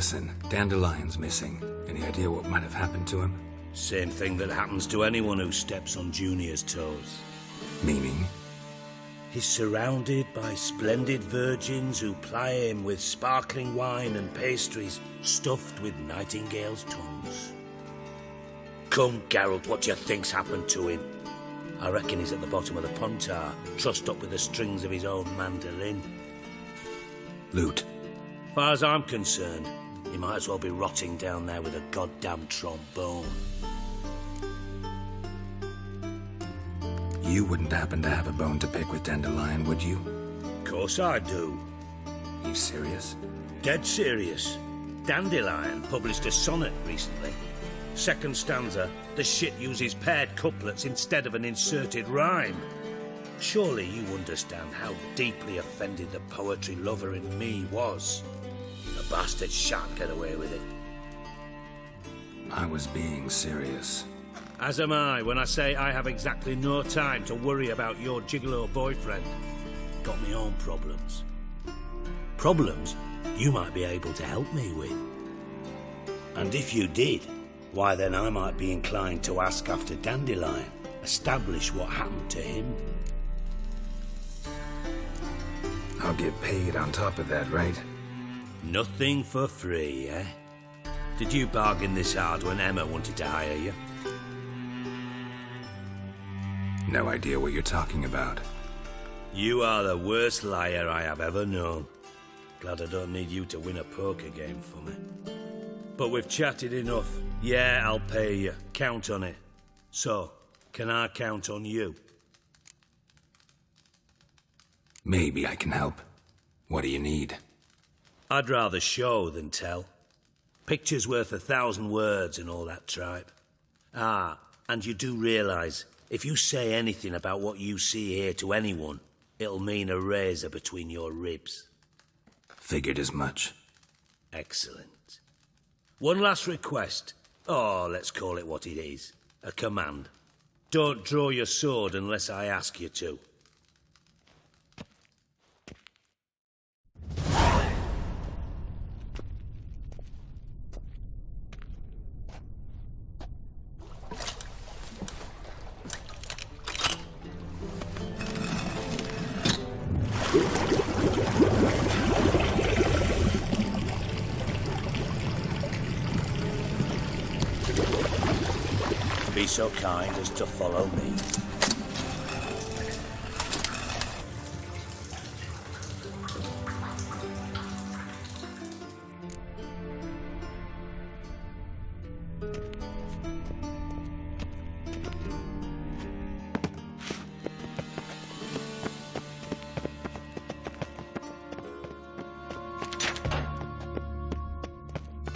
Listen, Dandelion's missing. Any idea what might have happened to him? Same thing that happens to anyone who steps on Junior's toes. Meaning? He's surrounded by splendid virgins who ply him with sparkling wine and pastries stuffed with nightingales' tongues. Come, Geralt, what do you think's happened to him? I reckon he's at the bottom of the Pontar, trussed up with the strings of his own mandolin. Loot. Far as I'm concerned, he might as well be rotting down there with a goddamn trombone. You wouldn't happen to have a bone to pick with Dandelion, would you? Course I do. You serious? Dead serious. Dandelion published a sonnet recently. Second stanza, the shit uses paired couplets instead of an inserted rhyme. Surely you understand how deeply offended the poetry lover in me was. The bastard shan't get away with it. I was being serious. As am I when I say I have exactly no time to worry about your gigolo boyfriend. Got me own problems. Problems you might be able to help me with. And if you did, why then I might be inclined to ask after Dandelion, establish what happened to him. I'll get paid on top of that, right? Nothing for free, eh? Did you bargain this hard when Emma wanted to hire you? No idea what you're talking about. You are the worst liar I have ever known. Glad I don't need you to win a poker game for me. But we've chatted enough. Yeah, I'll pay you. Count on it. So, can I count on you? Maybe I can help. What do you need? I'd rather show than tell. Picture's worth 1,000 words and all that tripe. Ah, and you do realise, if you say anything about what you see here to anyone, it'll mean a razor between your ribs. Figured as much. Excellent. One last request. Oh, let's call it what it is. A command. Don't draw your sword unless I ask you to. Be so kind as to follow me.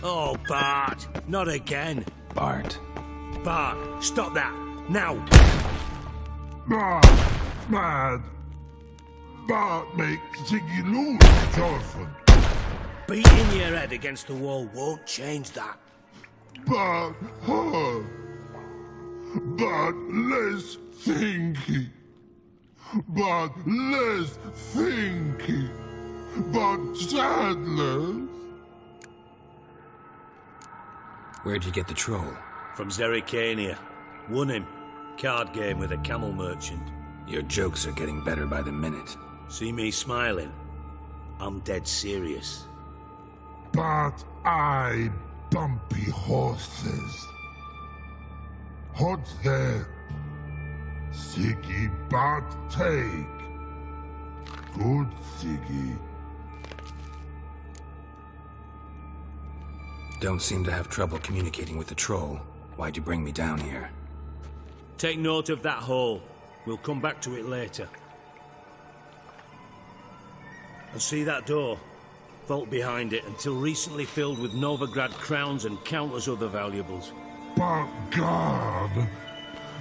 Oh, Bart, not again. Bart. Bart, stop that! Now! Bart, mad. Bart make Ziggy lose, Jonathan. Beating your head against the wall won't change that. Bart hurt. Bart less thinky. Bart less thinky. Bart sadness. Where'd you get the troll? From Zerrikania. Won him. Card game with a camel merchant. Your jokes are getting better by the minute. See me smiling? I'm dead serious. But I bumpy horses. Hot there. Siggy but take. Good Siggy. Don't seem to have trouble communicating with the troll. Why'd you bring me down here? Take note of that hole. We'll come back to it later. And see that door? Vault behind it, until recently filled with Novigrad crowns and countless other valuables. But God!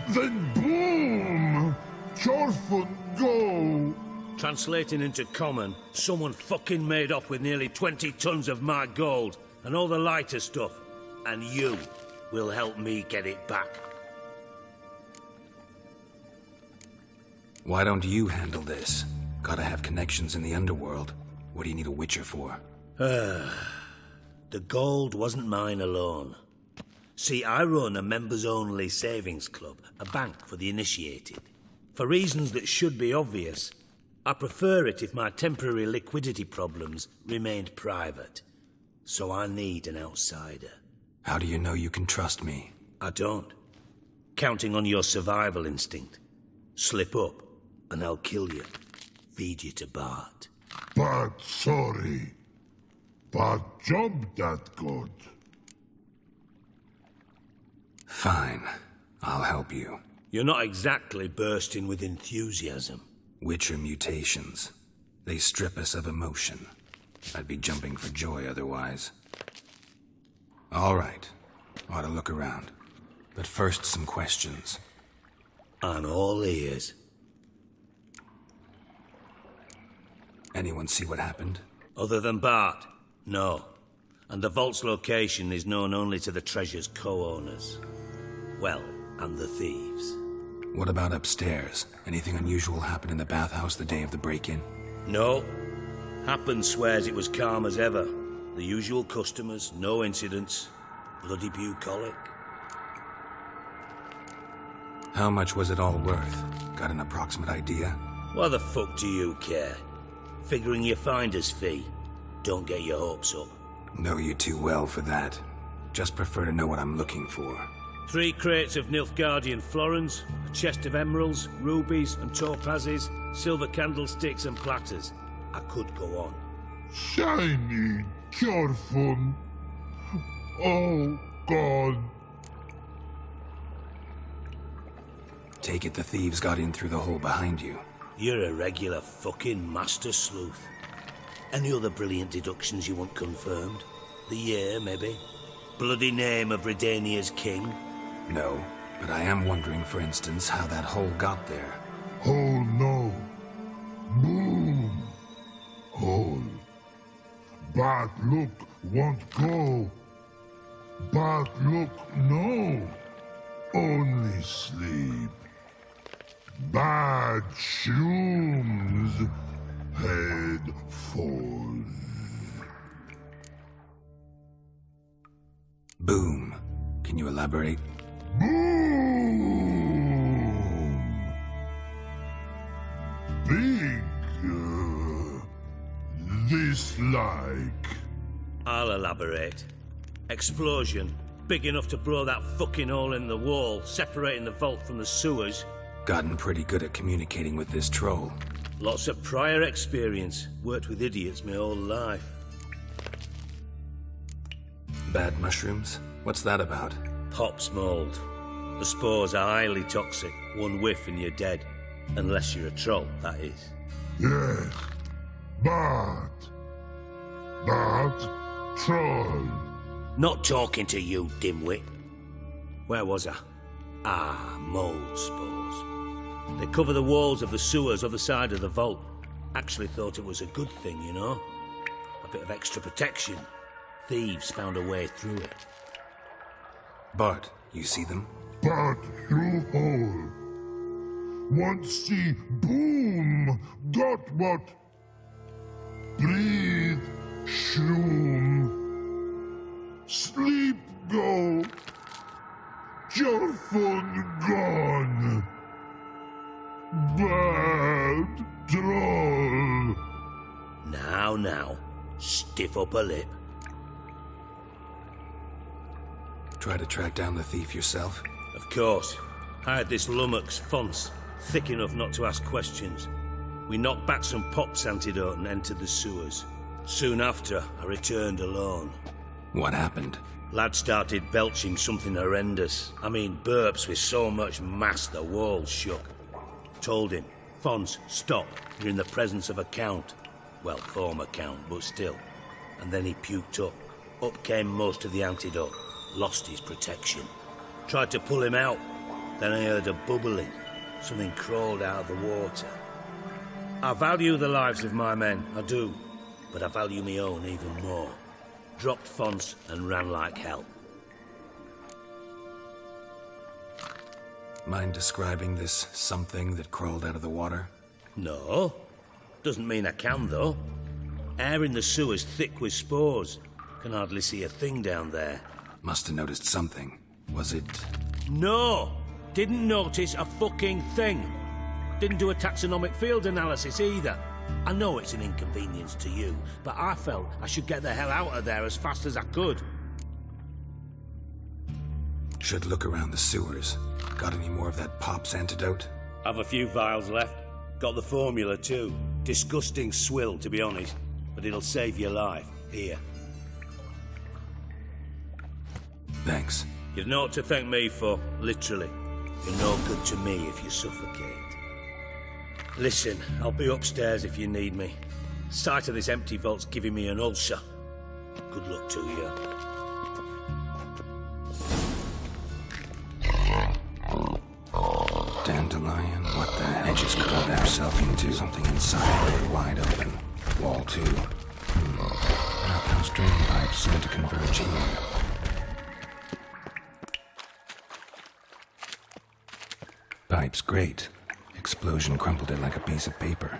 Then boom! Chorfoot go! Translating into common, someone fucking made off with nearly 20 tons of my gold, and all the lighter stuff. And you will help me get it back. Why don't you handle this? Gotta have connections in the underworld. What do you need a witcher for? The gold wasn't mine alone. See, I run a members-only savings club, a bank for the initiated. For reasons that should be obvious, I prefer it if my temporary liquidity problems remained private. So I need an outsider. How do you know you can trust me? I don't. Counting on your survival instinct. Slip up, and I'll kill you. Feed you to Bart. But sorry. But job that good. Fine. I'll help you. You're not exactly bursting with enthusiasm. Witcher mutations. They strip us of emotion. I'd be jumping for joy otherwise. All right. Ought to look around. But first, some questions. I'm all ears. Anyone see what happened? Other than Bart? No. And the vault's location is known only to the treasure's co-owners. Well, and the thieves. What about upstairs? Anything unusual happen in the bathhouse the day of the break-in? No. Happen swears it was calm as ever. The usual customers, no incidents. Bloody bucolic. How much was it all worth? Got an approximate idea? Why the fuck do you care? Figuring your finder's fee. Don't get your hopes up. Know you too well for that. Just prefer to know what I'm looking for. 3 crates of Nilfgaardian florins, a chest of emeralds, rubies and topazes, silver candlesticks and platters. I could go on. Shiny, careful. Oh, God. Take it the thieves got in through the hole behind you. You're a regular fucking master sleuth. Any other brilliant deductions you want confirmed? The year, maybe? Bloody name of Redania's king? No, but I am wondering, for instance, how that hole got there. Oh, no. Boom. Hole. Bad look won't go. Bad look, no. Only sleep. Bad shrooms. Head falls. Boom. Can you elaborate? Boom! Big. Dislike. I'll elaborate. Explosion. Big enough to blow that fucking hole in the wall, separating the vault from the sewers. Gotten pretty good at communicating with this troll. Lots of prior experience. Worked with idiots my whole life. Bad mushrooms? What's that about? Pops mold. The spores are highly toxic. One whiff and you're dead. Unless you're a troll, that is. Yes. But. Troll. Not talking to you, dimwit. Where was I? Ah, mold spores. They cover the walls of the sewers other side of the vault. Actually thought it was a good thing, you know? A bit of extra protection. Thieves found a way through it. Bart, you see them? But through hole. Once see boom. Got what? Breathe. Shroom. Sleep go. Jorfun gone. Bad troll. Now. Stiff up a lip. Try to track down the thief yourself? Of course. I had this lummox, Fons, thick enough not to ask questions. We knocked back some Pop's antidote and entered the sewers. Soon after, I returned alone. What happened? Lad started belching something horrendous. I mean, burps with so much mass the walls shook. Told him, Fons, stop. You're in the presence of a count. Well, former count, but still. And then he puked up. Up came most of the antidote. Lost his protection. Tried to pull him out. Then I heard a bubbling. Something crawled out of the water. I value the lives of my men, I do. But I value my own even more. Dropped Fons and ran like hell. Mind describing this something that crawled out of the water? No. Doesn't mean I can, though. Air in the sewer's thick with spores. Can hardly see a thing down there. Must have noticed something. Was it... No! Didn't notice a fucking thing. Didn't do a taxonomic field analysis either. I know it's an inconvenience to you, but I felt I should get the hell out of there as fast as I could. Should look around the sewers. Got any more of that Pop's antidote? Have a few vials left. Got the formula too. Disgusting swill, to be honest. But it'll save your life. Here. Thanks. You've naught to thank me for, literally. You're no good to me if you suffocate. Listen, I'll be upstairs if you need me. Sight of this empty vault's giving me an ulcer. Good luck to you. Dandelion, what the hell? Edges crawled herself into something inside, door wide open. Wall too. Outhouse drain pipes seem to converge here. Pipe's great. Explosion crumpled it like a piece of paper.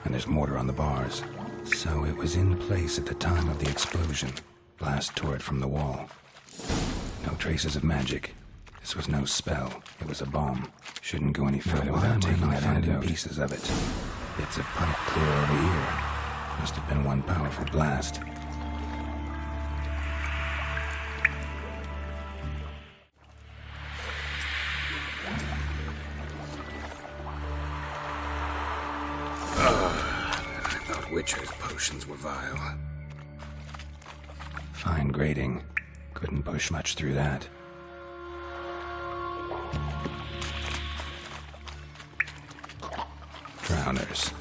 And there's mortar on the bars. So it was in place at the time of the explosion. Blast tore it from the wall. No traces of magic. This was no spell. It was a bomb. Shouldn't go any further without taking that antidote. Pieces of it. Bits of pipe clear over here. Must have been one powerful blast. I thought Witcher's potions were vile. Fine grating. Couldn't push much through that. Drowners.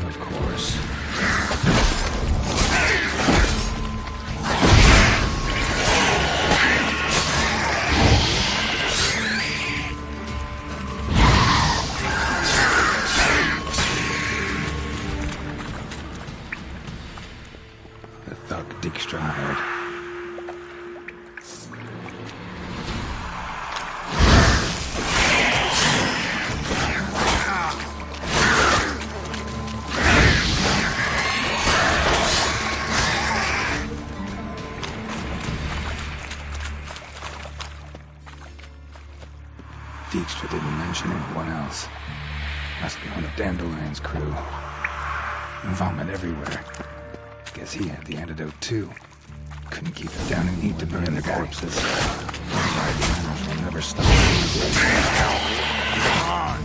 Of course. The thug Dijkstra hired. Dijkstra didn't mention anyone else. Must be one of Dandelion's crew. Vomit everywhere. Guess he had the antidote too. Couldn't keep it down and need to burn the corpses. The animals will never stop. Come on!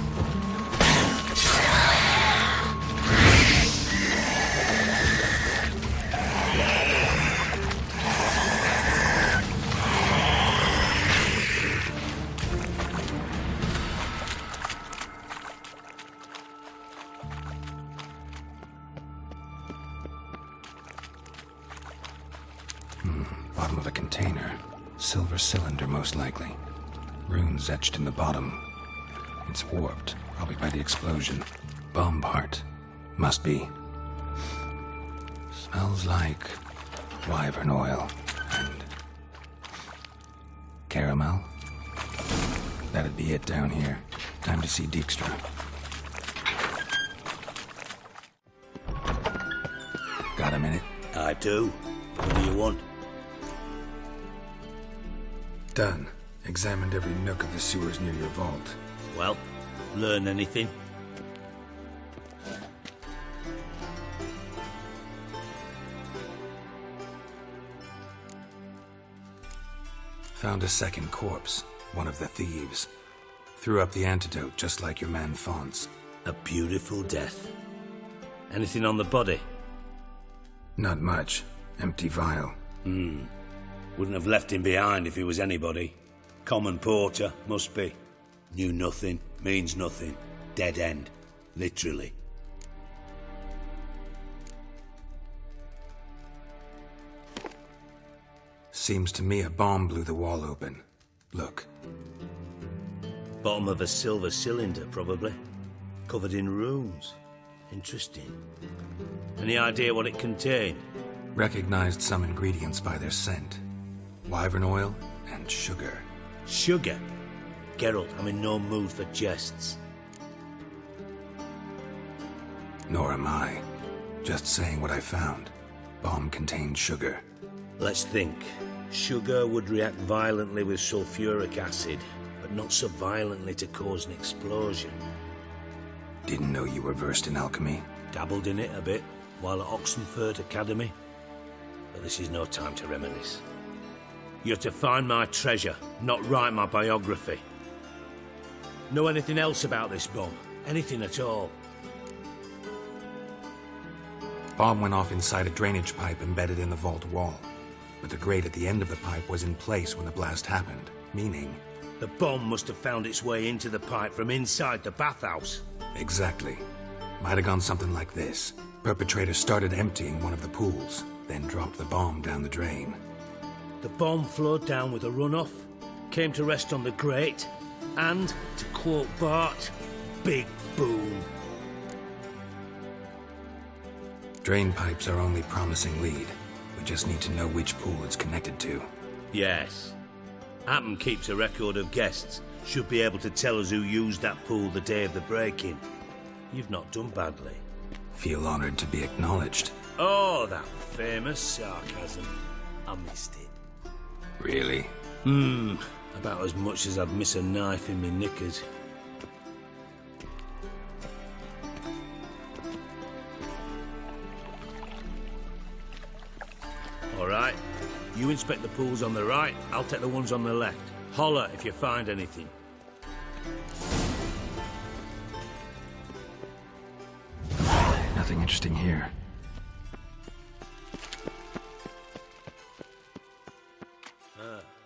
Bottom of a container. Silver cylinder, most likely. Runes etched in the bottom. It's warped, probably by the explosion. Bomb part. Must be. Smells like wyvern oil and caramel. That'd be it down here. Time to see Dijkstra. Got a minute? I do. What do you want? Done. Examined every nook of the sewers near your vault. Well, learn anything? Found a second corpse. One of the thieves. Threw up the antidote just like your man Fonts. A beautiful death. Anything on the body? Not much. Empty vial. Wouldn't have left him behind if he was anybody. Common porter, must be. Knew nothing, means nothing. Dead end. Literally. Seems to me a bomb blew the wall open. Look. Bottom of a silver cylinder, probably. Covered in runes. Interesting. Any idea what it contained? Recognized some ingredients by their scent. Wyvern oil and sugar. Sugar? Geralt, I'm in no mood for jests. Nor am I. Just saying what I found. Bomb contained sugar. Let's think. Sugar would react violently with sulfuric acid, but not so violently to cause an explosion. Didn't know you were versed in alchemy. Dabbled in it a bit while at Oxenford Academy. But this is no time to reminisce. You're to find my treasure, not write my biography. Know anything else about this bomb? Anything at all? Bomb went off inside a drainage pipe embedded in the vault wall. But the grate at the end of the pipe was in place when the blast happened, meaning... The bomb must have found its way into the pipe from inside the bathhouse. Exactly. Might have gone something like this. Perpetrator started emptying one of the pools, then dropped the bomb down the drain. The bomb flowed down with a runoff, came to rest on the grate, and, to quote Bart, big boom. Drain pipes are only promising lead. We just need to know which pool it's connected to. Yes. Appen keeps a record of guests. Should be able to tell us who used that pool the day of the break-in. You've not done badly. Feel honored to be acknowledged. Oh, that famous sarcasm. I missed it. Really? About as much as I'd miss a knife in my knickers. All right. You inspect the pools on the right, I'll take the ones on the left. Holler if you find anything. Nothing interesting here.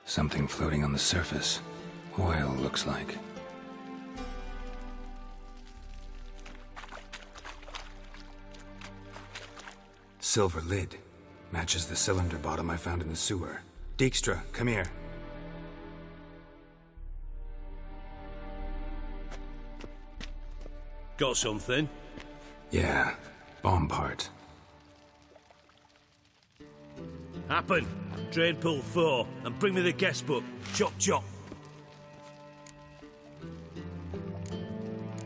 Something floating on the surface. Oil, looks like. Silver lid. Matches the cylinder bottom I found in the sewer. Dijkstra, come here. Got something? Yeah, bomb part. Happen. Drain pool 4, and bring me the guest book. Chop chop.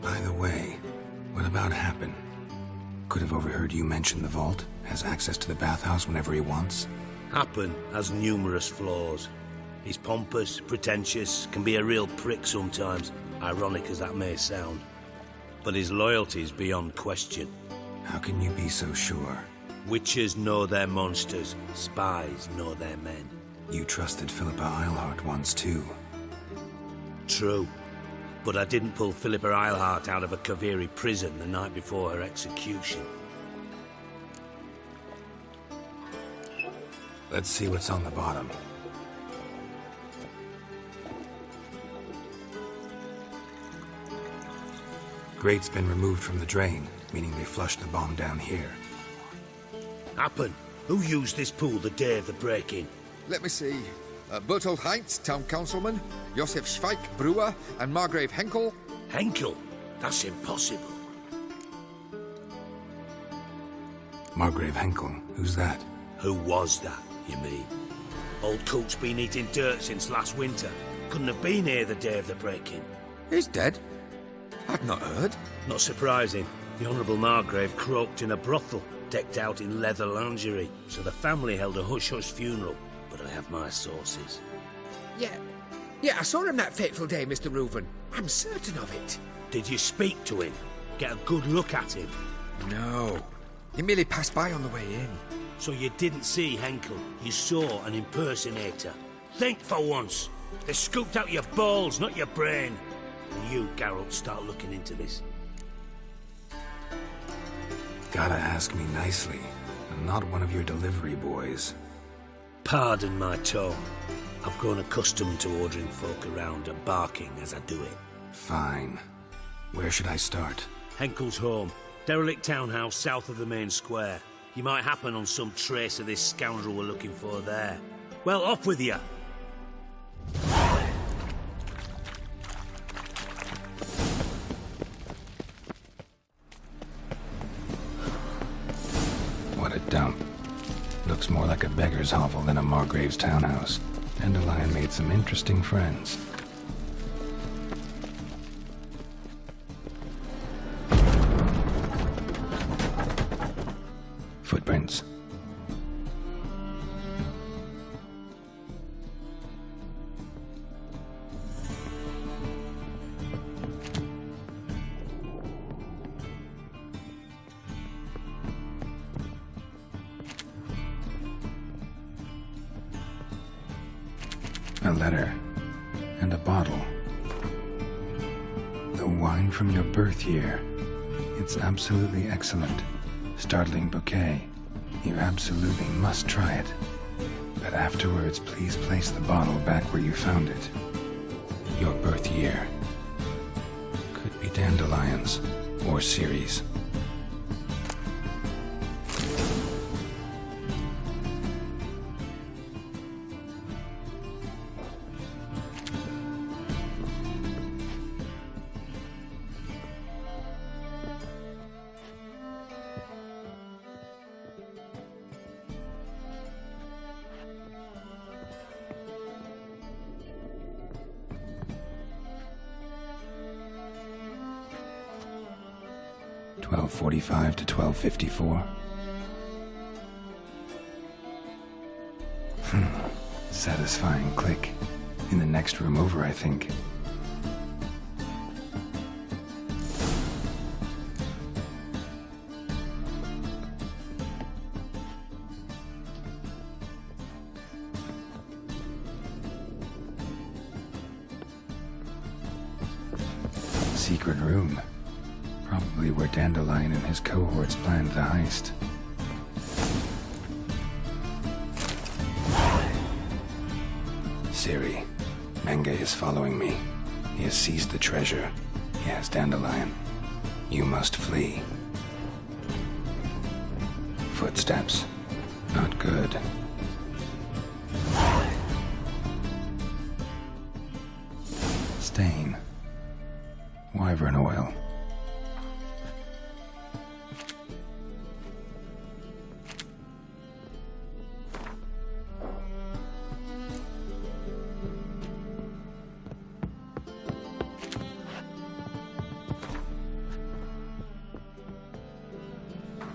By the way, what about Happen? Could have overheard you mention the vault. Has access to the bathhouse whenever he wants. Happen has numerous flaws. He's pompous, pretentious, can be a real prick sometimes, ironic as that may sound. But his loyalty's beyond question. How can you be so sure? Witches know their monsters, spies know their men. You trusted Philippa Eilhart once too. True. But I didn't pull Philippa Eilhart out of a Kaviri prison the night before her execution. Let's see what's on the bottom. Grate's been removed from the drain, meaning they flushed the bomb down here. Happen. Who used this pool the day of the break-in? Let me see. Bertold Heinz, town councilman, Josef Schweik, brewer, and Margrave Henkel. Henkel? That's impossible. Margrave Henkel, who's that? Who was that, you mean? Old Coot's been eating dirt since last winter. Couldn't have been here the day of the break-in. He's dead? I've not heard. Not surprising. The Honourable Margrave croaked in a brothel, decked out in leather lingerie, so the family held a hush-hush funeral. But I have my sources. Yeah, I saw him that fateful day, Mr. Reuven. I'm certain of it. Did you speak to him? Get a good look at him? No. He merely passed by on the way in. So you didn't see Henkel, you saw an impersonator. Think for once. They scooped out your balls, not your brain. And you, Geralt, start looking into this. Gotta ask me nicely. I'm not one of your delivery boys. Pardon my tone. I've grown accustomed to ordering folk around and barking as I do it. Fine. Where should I start? Henkel's home. Derelict townhouse south of the main square. You might happen on some trace of this scoundrel we're looking for there. Well, off with you! What a dump. Looks more like a beggar's hovel than a Margrave's townhouse. Dandelion made some interesting friends. Footprints. a letter. And a bottle. The wine from your birth year. It's absolutely excellent. Startling bouquet. You absolutely must try it. But afterwards, please place the bottle back where you found it. Your birth year. Could be dandelions or Ceres. $12:45 to $12:54. Satisfying click. In the next room over, I think. Secret room. Probably where Dandelion and his cohorts planned the heist. Siri, Menge is following me. He has seized the treasure. He has Dandelion. You must flee. Footsteps. Not good. Stain. Wyvern oil.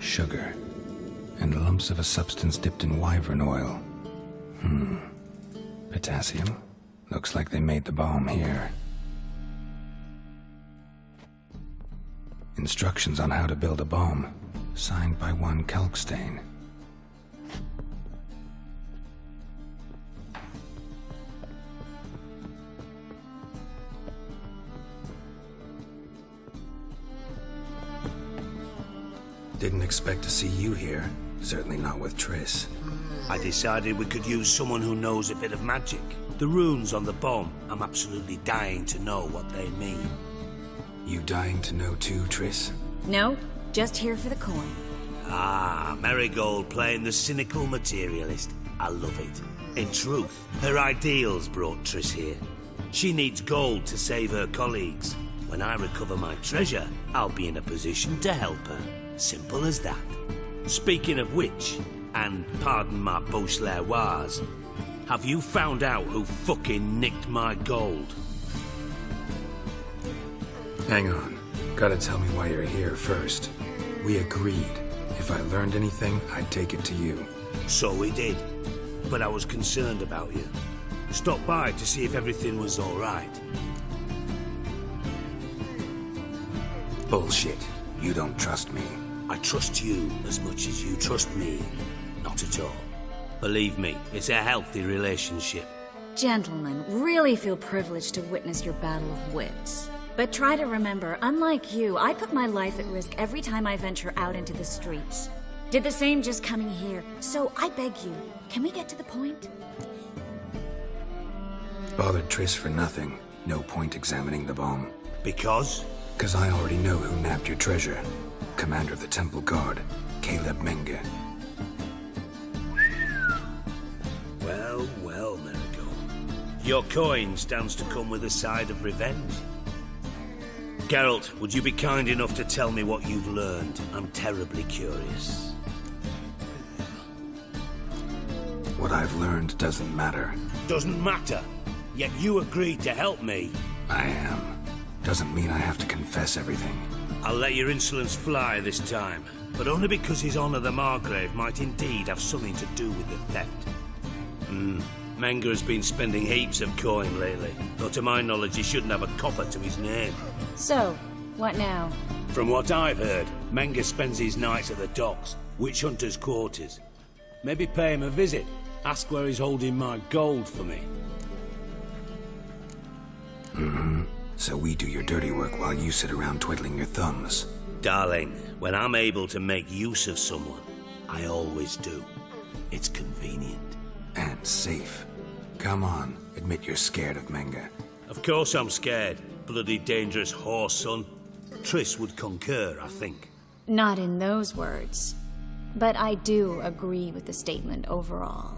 Sugar, and lumps of a substance dipped in wyvern oil. Potassium? Looks like they made the bomb here. Instructions on how to build a bomb, signed by one Kalkstain. Didn't expect to see you here. Certainly not with Triss. I decided we could use someone who knows a bit of magic. The runes on the bomb, I'm absolutely dying to know what they mean. You dying to know too, Triss? No, just here for the coin. Ah, Marigold playing the cynical materialist. I love it. In truth, her ideals brought Triss here. She needs gold to save her colleagues. When I recover my treasure, I'll be in a position to help her. Simple as that. Speaking of which, and pardon my Beauclervoise, have you found out who fucking nicked my gold? Hang on. Gotta tell me why you're here first. We agreed. If I learned anything, I'd take it to you. So we did. But I was concerned about you. Stopped by to see if everything was all right. Bullshit. You don't trust me. I trust you as much as you trust me. Not at all. Believe me, it's a healthy relationship. Gentlemen, really feel privileged to witness your battle of wits. But try to remember, unlike you, I put my life at risk every time I venture out into the streets. Did the same just coming here. So I beg you, can we get to the point? Bothered Triss for nothing. No point examining the bomb. Because? Because I already know who nabbed your treasure. Commander of the Temple Guard, Caleb Menge. Well, well, Marigold. Your coin stands to come with a side of revenge. Geralt, would you be kind enough to tell me what you've learned? I'm terribly curious. What I've learned doesn't matter. Doesn't matter. Yet you agreed to help me. I am. Doesn't mean I have to confess everything. I'll let your insolence fly this time, but only because His Honor the Margrave might indeed have something to do with the theft. Menge has been spending heaps of coin lately, though to my knowledge he shouldn't have a copper to his name. So, what now? From what I've heard, Menge spends his nights at the docks, witch hunters' quarters. Maybe pay him a visit, ask where he's holding my gold for me. So we do your dirty work while you sit around twiddling your thumbs. Darling, when I'm able to make use of someone, I always do. It's convenient. And safe. Come on, admit you're scared of Menga. Of course I'm scared. Bloody dangerous horse, son. Triss would concur, I think. Not in those words. But I do agree with the statement overall.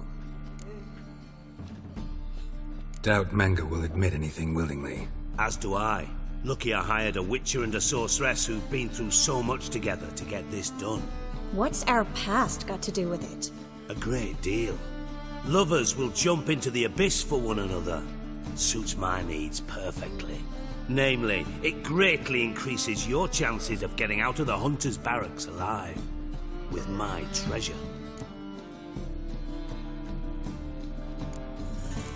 Doubt Menga will admit anything willingly. As do I. Lucky I hired a witcher and a sorceress who've been through so much together to get this done. What's our past got to do with it? A great deal. Lovers will jump into the abyss for one another. Suits my needs perfectly. Namely, it greatly increases your chances of getting out of the hunter's barracks alive. With my treasure.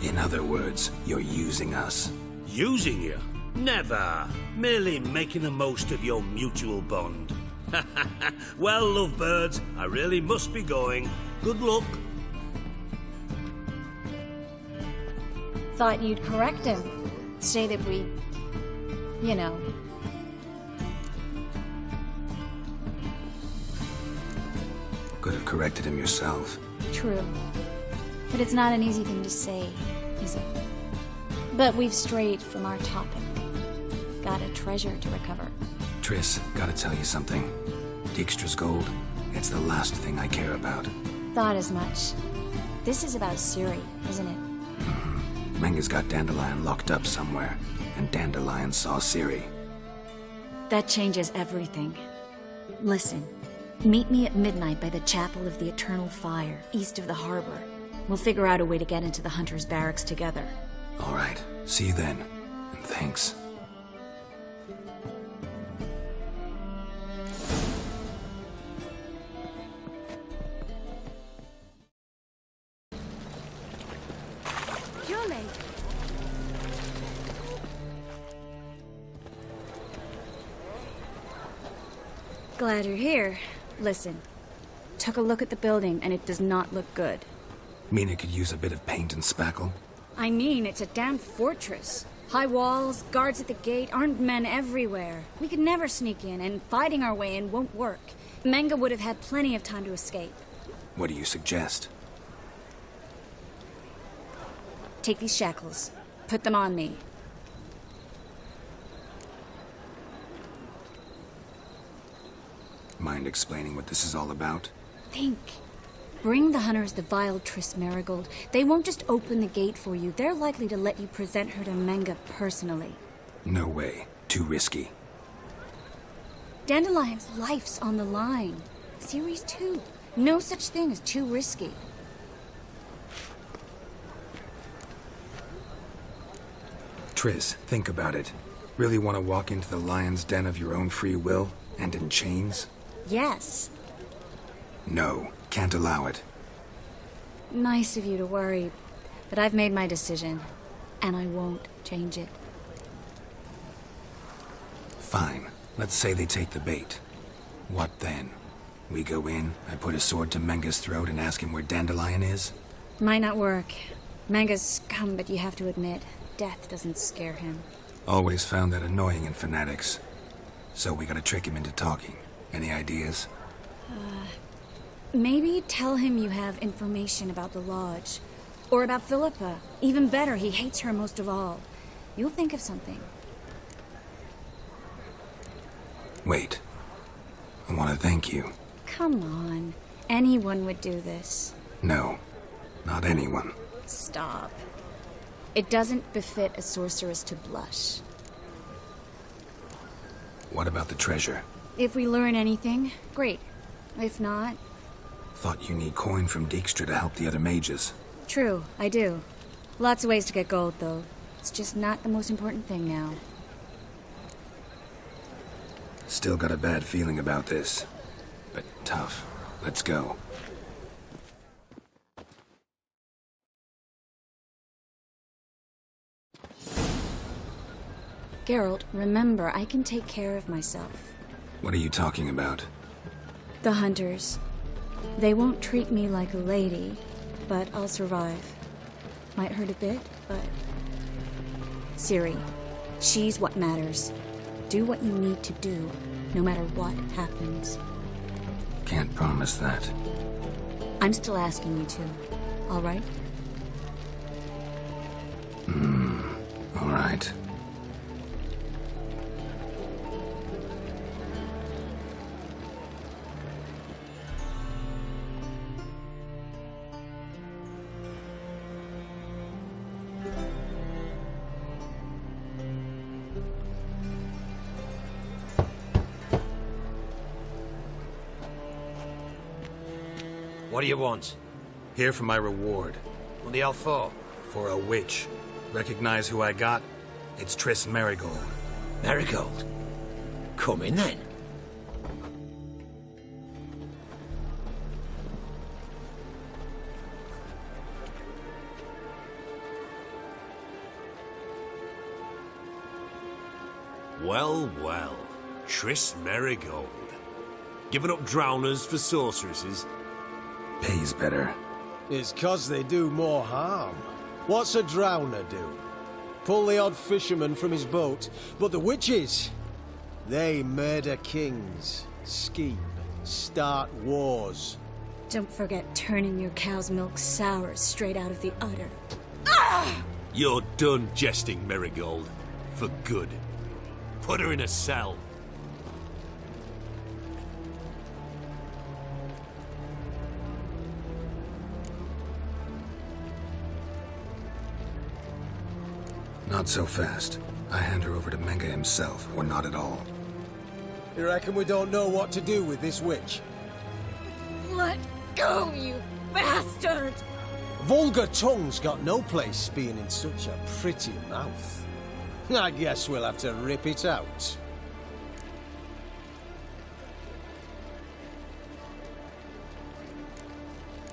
In other words, you're using us. Using you? Never. Merely making the most of your mutual bond. Well, lovebirds, I really must be going. Good luck. Thought you'd correct him. Say that we... you know... Could have corrected him yourself. True. But it's not an easy thing to say, is it? But we've strayed from our topic. Got a treasure to recover. Triss, gotta tell you something. Dijkstra's gold, it's the last thing I care about. Thought as much. This is about Ciri, isn't it? Menga's got Dandelion locked up somewhere, and Dandelion saw Ciri. That changes everything. Listen, meet me at midnight by the Chapel of the Eternal Fire, east of the harbor. We'll figure out a way to get into the Hunter's barracks together. All right, see you then, and thanks. You're late. Glad you're here. Listen, took a look at the building and it does not look good. Mean it could use a bit of paint and spackle? I mean, it's a damn fortress. High walls, guards at the gate, armed men everywhere. We could never sneak in, and fighting our way in won't work. Menga would have had plenty of time to escape. What do you suggest? Take these shackles. Put them on me. Mind explaining what this is all about? Think. Bring the hunters the vile Triss Marigold. They won't just open the gate for you. They're likely to let you present her to Menga personally. No way. Too risky. Dandelion's life's on the line. Series 2. No such thing as too risky. Triss, think about it. Really want to walk into the lion's den of your own free will, and in chains? Yes. No, can't allow it. Nice of you to worry, but I've made my decision, and I won't change it. Fine. Let's say they take the bait. What then? We go in, I put a sword to Menga's throat and ask him where Dandelion is? Might not work. Menga's scum, but you have to admit, death doesn't scare him. Always found that annoying in fanatics. So we gotta trick him into talking. Any ideas? Maybe tell him you have information about the Lodge. Or about Philippa. Even better, he hates her most of all. You'll think of something. Wait. I want to thank you. Come on. Anyone would do this. No, not anyone. Stop. It doesn't befit a sorceress to blush. What about the treasure? If we learn anything, great. If not... Thought you need coin from Dijkstra to help the other mages. True, I do. Lots of ways to get gold, though. It's just not the most important thing now. Still got a bad feeling about this. But tough. Let's go. Geralt, remember, I can take care of myself. What are you talking about? The hunters. They won't treat me like a lady, but I'll survive. Might hurt a bit, but... Ciri, She's what matters. Do what you need to do, no matter what happens. Can't promise that. I'm still asking you to, all right? All right. What do you want? Here for my reward. What the hell for? For a witch. Recognize who I got? It's Triss Merigold. Marigold. Come in then. Well, well. Triss Merigold. Giving up drowners for sorceresses? Pays better. It's 'cause they do more harm. What's a drowner do? Pull the odd fisherman from his boat. But the witches, they murder kings, scheme, start wars. Don't forget turning your cow's milk sour straight out of the udder. You're done jesting, Merigold. For good. Put her in a cell. Not so fast. I hand her over to Menga himself, or not at all. You reckon we don't know what to do with this witch? Let go, you bastard! Vulgar tongue's got no place being in such a pretty mouth. I guess we'll have to rip it out.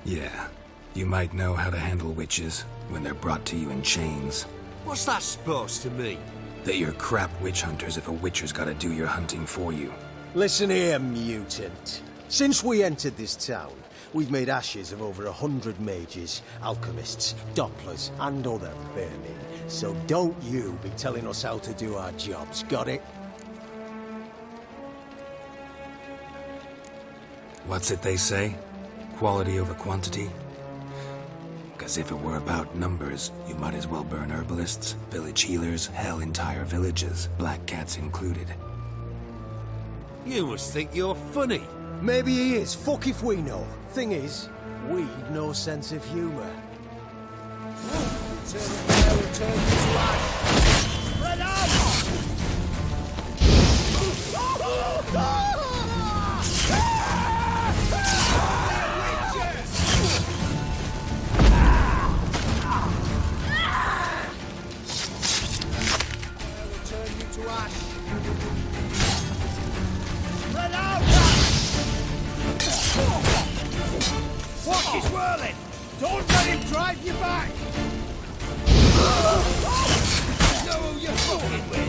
Yeah. You might know how to handle witches when they're brought to you in chains. What's that supposed to mean? That you're crap witch hunters if a witcher's gotta do your hunting for you. Listen here, mutant. Since we entered this town, we've made ashes of over 100 mages, alchemists, dopplers, and other vermin. So don't you be telling us how to do our jobs, got it? What's it they say? Quality over quantity? 'Cause if it were about numbers, you might as well burn herbalists, village healers, hell, entire villages, black cats included. You must think you're funny. Maybe he is. Fuck if we know. Thing is, we've no sense of humor. Watch his whirling! Don't let him drive you back! Know who you're fucking with!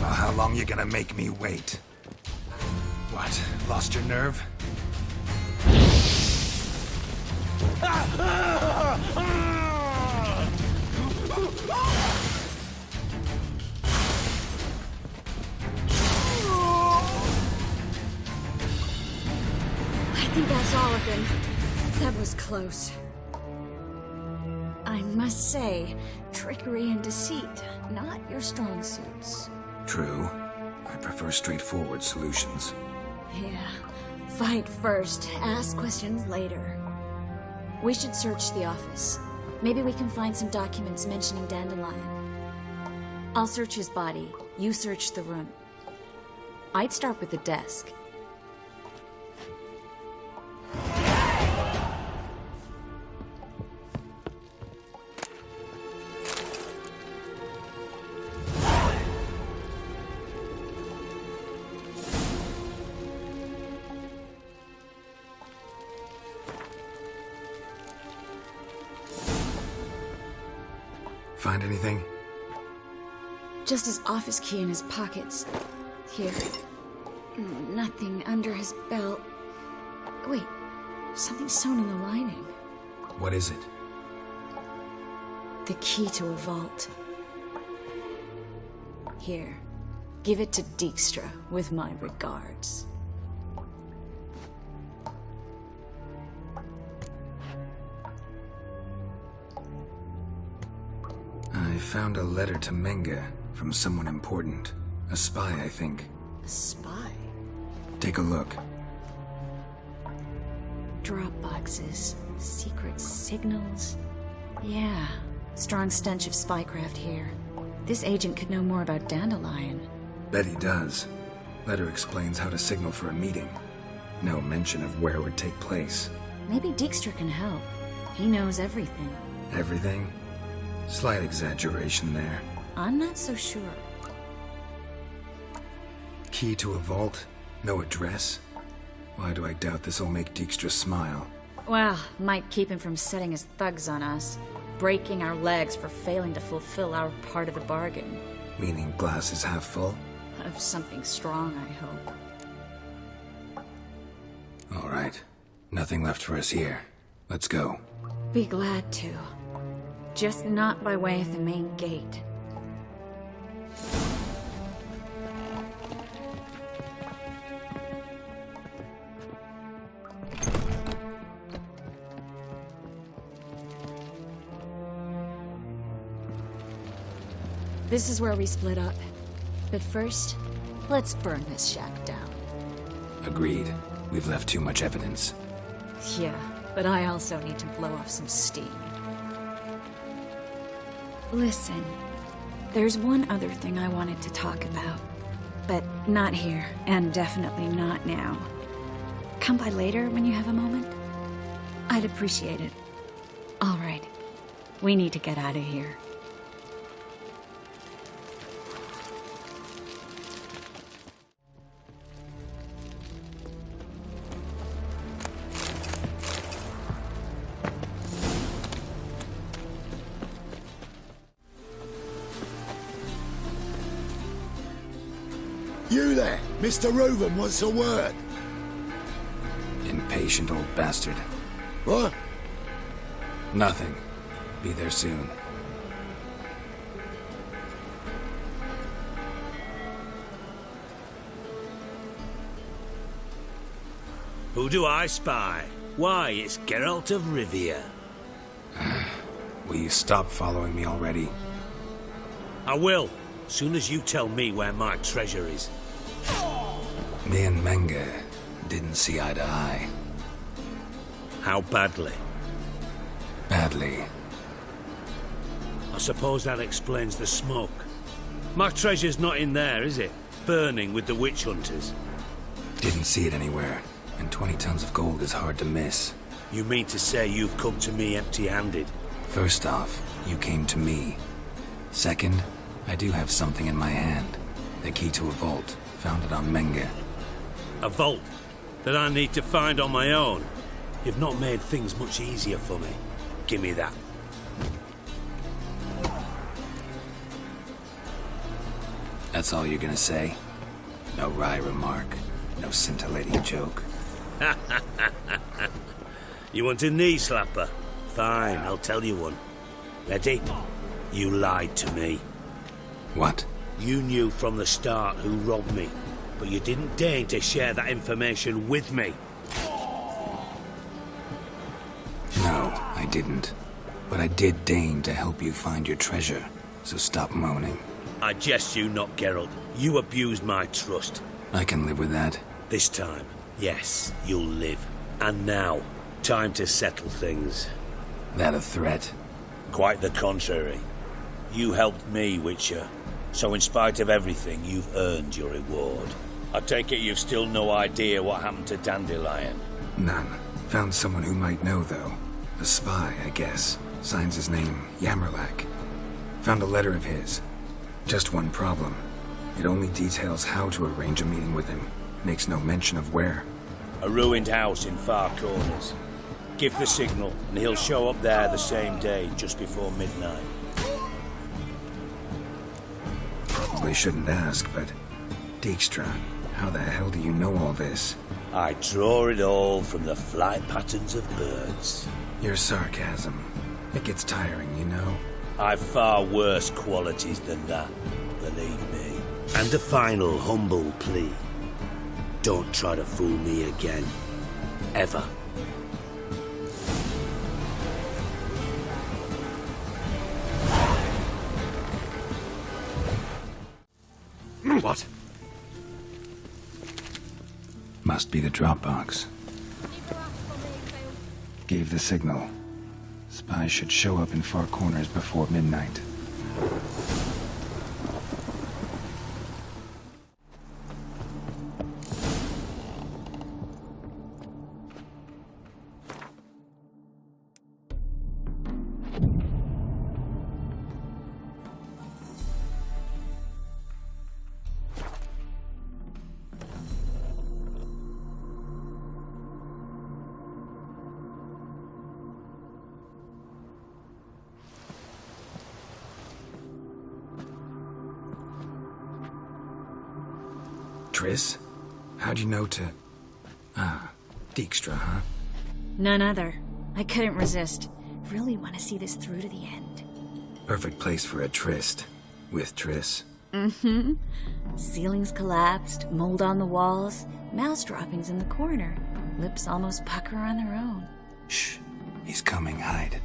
How long you gonna make me wait? What? Lost your nerve? I think that's all of them. That was close. I must say, trickery and deceit, not your strong suits. True. I prefer straightforward solutions. Yeah. Fight first, ask questions later. We should search the office. Maybe we can find some documents mentioning Dandelion. I'll search his body. You search the room. I'd start with the desk. Find anything? Just his office key in his pockets. Here. Nothing under his belt. Wait, something sewn in the lining. What is it? The key to a vault. Here. Give it to Dijkstra with my regards. I found a letter to Menga from someone important. A spy, I think. A spy? Take a look. Drop boxes, secret signals. Yeah, strong stench of spycraft here. This agent could know more about Dandelion. Bet he does. Letter explains how to signal for a meeting. No mention of where it would take place. Maybe Dijkstra can help. He knows everything. Everything? Slight exaggeration there. I'm not so sure. Key to a vault? No address? Why do I doubt this'll make Dijkstra smile? Well, might keep him from setting his thugs on us. Breaking our legs for failing to fulfill our part of the bargain. Meaning glass is half full? Of something strong, I hope. All right. Nothing left for us here. Let's go. Be glad to. Just not by way of the main gate. This is where we split up. But first, let's burn this shack down. Agreed. We've left too much evidence. Yeah, but I also need to blow off some steam. Listen, there's one other thing I wanted to talk about. But not here, and definitely not now. Come by later when you have a moment? I'd appreciate it. All right. We need to get out of here. You there, Mr. Reuven wants a word. Impatient old bastard. What? Nothing. Be there soon. Who do I spy? Why, it's Geralt of Rivia. Will you stop following me already? I will, soon as you tell me where my treasure is. Me and Menge didn't see eye to eye. How badly? Badly. I suppose that explains the smoke. My treasure's not in there, is it? Burning with the witch hunters. Didn't see it anywhere, and 20 tons of gold is hard to miss. You mean to say you've come to me empty-handed? First off, you came to me. Second, I do have something in my hand. The key to a vault, found it on Menge. A vault that I need to find on my own? You've not made things much easier for me. Give me that. That's all you're gonna say? No wry remark, no scintillating joke. You want a knee slapper? Fine, I'll tell you one. Ready? You lied to me. What? You knew from the start who robbed me, but you didn't deign to share that information with me. No, I didn't. But I did deign to help you find your treasure, so stop moaning. I jest you not, Geralt. You abused my trust. I can live with that. This time, yes, you'll live. And now, time to settle things. That a threat? Quite the contrary. You helped me, Witcher. So in spite of everything, you've earned your reward. I take it you've still no idea what happened to Dandelion? None. Found someone who might know, though. A spy, I guess. Signs his name, Yammerlak. Found a letter of his. Just one problem. It only details how to arrange a meeting with him. Makes no mention of where. A ruined house in Far Corners. Give the signal, and he'll show up there the same day, just before midnight. Probably shouldn't ask, but... Dijkstra, how the hell do you know all this? I draw it all from the flight patterns of birds. Your sarcasm. It gets tiring, you know? I've far worse qualities than that, believe me. And a final humble plea. Don't try to fool me again. Ever. What? Must be the Dropbox. Gave the signal. Spies should show up in Far Corners before midnight. Triss? How'd you know to... Ah, Dijkstra, huh? None other. I couldn't resist. Really want to see this through to the end. Perfect place for a tryst. With Triss. Mm-hmm. Ceilings collapsed, mold on the walls, mouse droppings in the corner. Lips almost pucker on their own. Shh. He's coming, hide.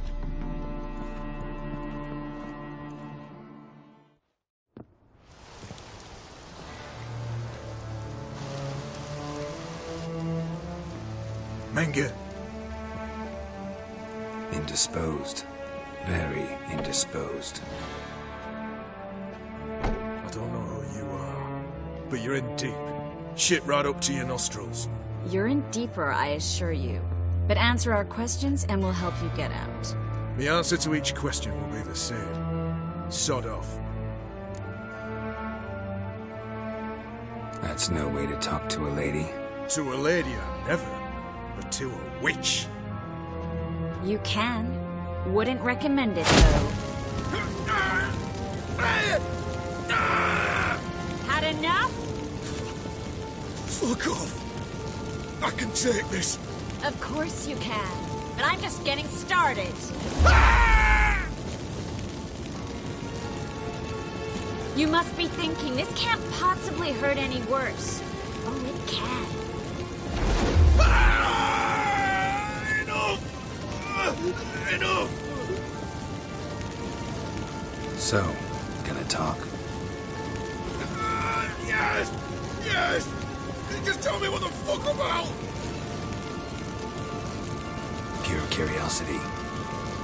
Menge. Indisposed. Very indisposed. I don't know who you are, but you're in deep. Shit right up to your nostrils. You're in deeper, I assure you. But answer our questions and we'll help you get out. The answer to each question will be the same. Sod off. That's no way to talk to a lady. To a lady, I never. But to a witch. You can. Wouldn't recommend it, though. Had enough? Fuck off. I can take this. Of course you can. But I'm just getting started. You must be thinking, this can't possibly hurt any worse. Oh, it can. Enough! So, gonna talk? Yes! Yes! Just tell me what the fuck about! Pure curiosity.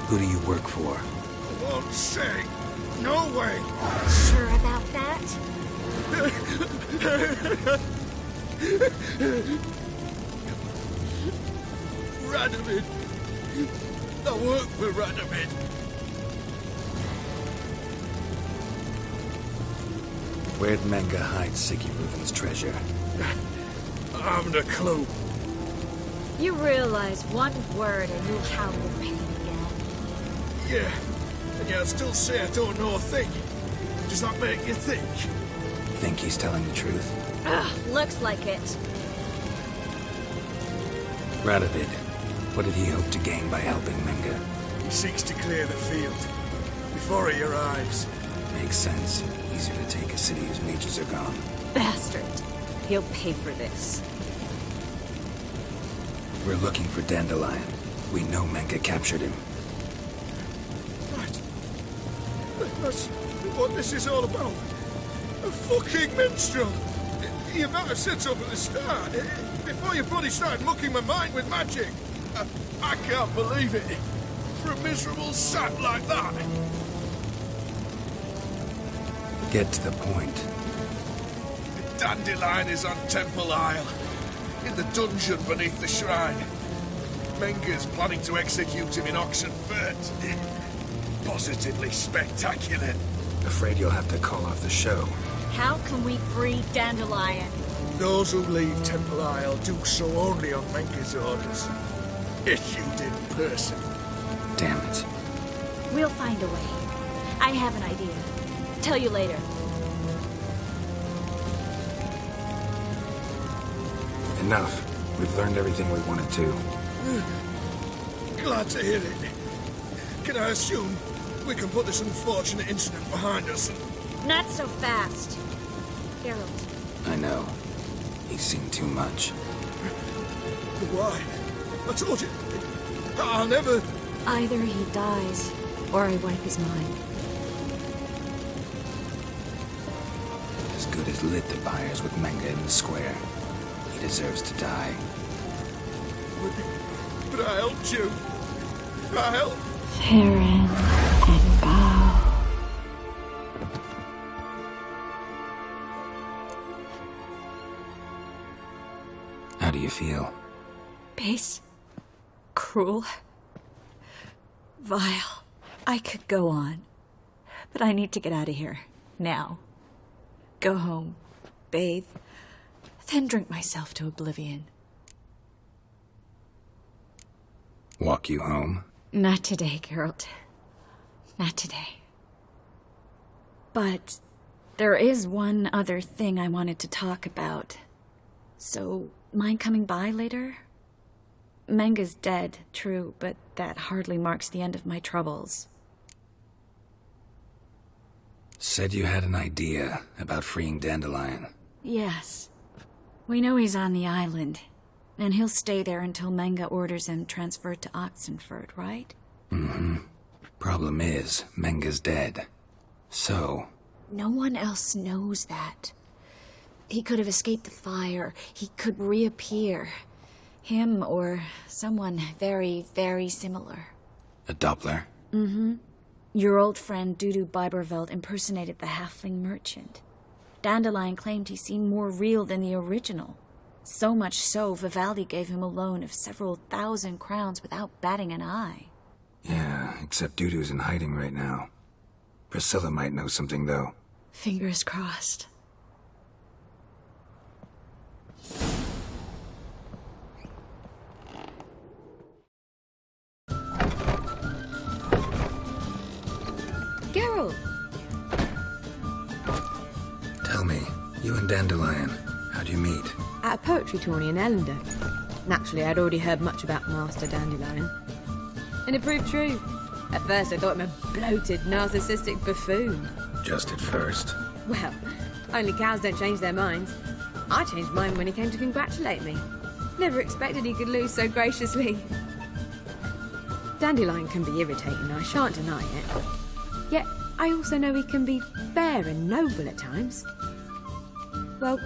Who do you work for? I won't say. No way! Sure about that? Radovid. I work for Radovid. Where'd Menga hide Siggy Reuven's treasure? I haven't a clue. You realize one word and you'll howl in pain again. Yeah, and yet I still say I don't know a thing. Does that make you think? Think he's telling the truth? Ugh, looks like it. Radovid, what did he hope to gain by helping Menga? He seeks to clear the field before he arrives. Makes sense. Easier to take a city whose mages are gone. Bastard. He'll pay for this. We're looking for Dandelion. We know Menga captured him. That's what this is all about. A fucking minstrel! You might have said so from the start, before you bloody started mucking my mind with magic. I can't believe it. For a miserable sap like that. Get to the point. The Dandelion is on Temple Isle, in the dungeon beneath the shrine. Menga's planning to execute him in Oxenfurt. Positively spectacular. Afraid you'll have to call off the show. How can we free Dandelion? Those who leave Temple Isle do so only on Menga's orders. Issued in person. Damn it. We'll find a way. I have an idea. Tell you later. Enough. We've learned everything we wanted to. Glad to hear it. Can I assume we can put this unfortunate incident behind us? Not so fast. Geralt. I know. He's seen too much. Why? I told you. I'll never... Either he dies, or I wipe his mind. As good as lit the fires with Menga in the square. He deserves to die. But I helped you. I helped. Farron and bow. How do you feel? Base. Cruel. Vile. I could go on. But I need to get out of here. Now. Go home. Bathe. Then drink myself to oblivion. Walk you home? Not today, Geralt. Not today. But there is one other thing I wanted to talk about. So, mind coming by later? Menga's dead, true, but that hardly marks the end of my troubles. Said you had an idea about freeing Dandelion. Yes. We know he's on the island, and he'll stay there until Menga orders him transferred to Oxenfurt, right? Mm-hmm. Problem is, Menga's dead. So... No one else knows that. He could have escaped the fire. He could reappear. Him or someone very, very similar. A Doppler? Mm-hmm. Your old friend Dudu Biberveld impersonated the halfling merchant. Dandelion claimed he seemed more real than the original. So much so, Vivaldi gave him a loan of several thousand crowns without batting an eye. Yeah, except Dudu's in hiding right now. Priscilla might know something, though. Fingers crossed. Geralt! Tell me, you and Dandelion, how'd you meet? At a poetry tourney in Ellender. Naturally, I'd already heard much about Master Dandelion. And it proved true. At first, I thought him a bloated, narcissistic buffoon. Just at first. Well, only cows don't change their minds. I changed mine when he came to congratulate me. Never expected he could lose so graciously. Dandelion can be irritating, I shan't deny it. Yet, I also know he can be fair and noble at times. Well,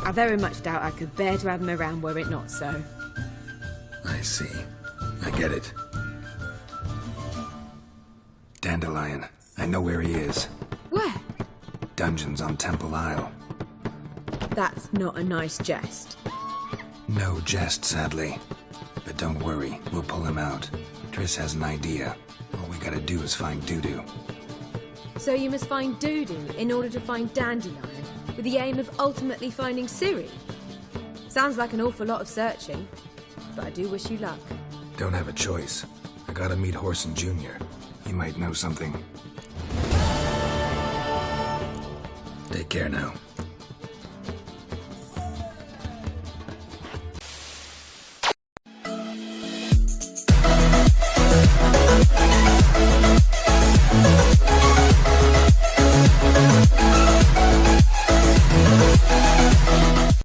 I very much doubt I could bear to have him around were it not so. I see. I get it. Dandelion. I know where he is. Where? Dungeons on Temple Isle. That's not a nice jest. No jest, sadly. But don't worry, we'll pull him out. Triss has an idea. All we gotta do is find Dudu. So you must find Dudu in order to find Dandelion, with the aim of ultimately finding Ciri? Sounds like an awful lot of searching, but I do wish you luck. Don't have a choice. I gotta meet Horson Jr. He might know something. Take care now.